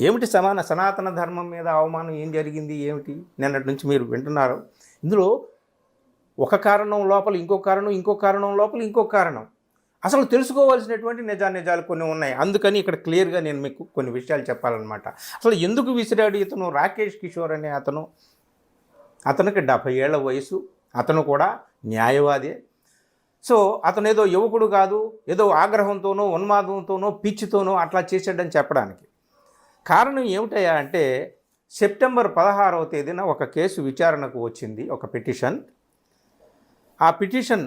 ఏమిటి సనాతన ధర్మం మీద అవమానం ఏం జరిగింది ఏమిటి నిన్నటి నుంచి మీరు వింటున్నారు. ఇందులో ఒక కారణం లోపల ఇంకో కారణం, ఇంకో కారణం లోపల ఇంకో కారణం. అసలు తెలుసుకోవాల్సినటువంటి నిజాలు కొన్ని ఉన్నాయి. అందుకని ఇక్కడ క్లియర్గా నేను మీకు కొన్ని విషయాలు చెప్పాలన్నమాట. అసలు ఎందుకు విసిరాడు ఇతను? రాకేష్ కిషోర్ అనే అతనికి 70 ఏళ్ల వయసు. అతను కూడా న్యాయవాదే. సో అతను ఏదో యువకుడు కాదు, ఏదో ఆగ్రహంతోనో ఉన్మాదంతోనో పిచ్చితోనో అట్లా చేసాడని చెప్పడానికి కారణం ఏమిటయ్యా అంటే, సెప్టెంబర్ 16వ తేదీన ఒక కేసు విచారణకు వచ్చింది, ఒక పిటిషన్. ఆ పిటిషన్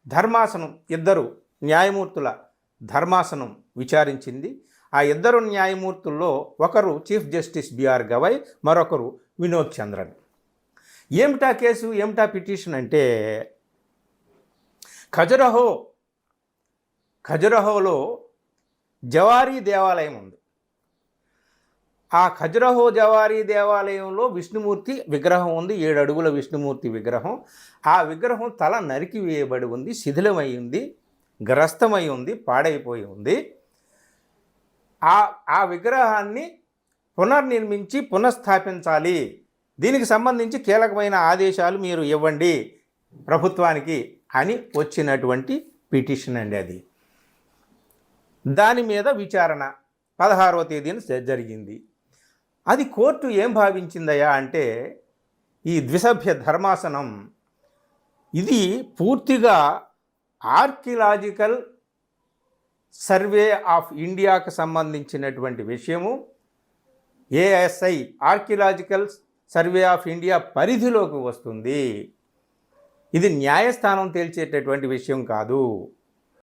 ధర్మాసనం, ఇద్దరు న్యాయమూర్తుల ధర్మాసనం విచారించింది. ఆ ఇద్దరు న్యాయమూర్తుల్లో ఒకరు చీఫ్ జస్టిస్ బిఆర్ గవై, మరొకరు వినోద్ చంద్రన్. ఏమిటా కేసు, ఏమిటా పిటిషన్ అంటే, ఖజురహోలో జవారీ దేవాలయం ఉంది. ఆ ఖజురహో జవారీ దేవాలయంలో విష్ణుమూర్తి విగ్రహం ఉంది, 7 అడుగుల విష్ణుమూర్తి విగ్రహం. ఆ విగ్రహం తల నరికి వేయబడి ఉంది, శిథిలమై ఉంది, గ్రస్తమై ఉంది, పాడైపోయి ఉంది. ఆ విగ్రహాన్ని పునర్నిర్మించి పునఃస్థాపించాలి, దీనికి సంబంధించి కీలకమైన ఆదేశాలు మీరు ఇవ్వండి ప్రభుత్వానికి అని వచ్చినటువంటి పిటిషన్ అండి అది. దాని మీద విచారణ 16వ తేదీన జరిగింది. అది కోర్టు ఏం భావించిందయ్యా అంటే, ఈ ద్విసభ్య ధర్మాసనం ఇది పూర్తిగా ఆర్కియలాజికల్ సర్వే ఆఫ్ ఇండియాకు సంబంధించినటువంటి విషయము. ASI archaeological survey of India పరిధిలోకి వస్తుంది. ఇది న్యాయస్థానం తేల్చేటటువంటి విషయం కాదు.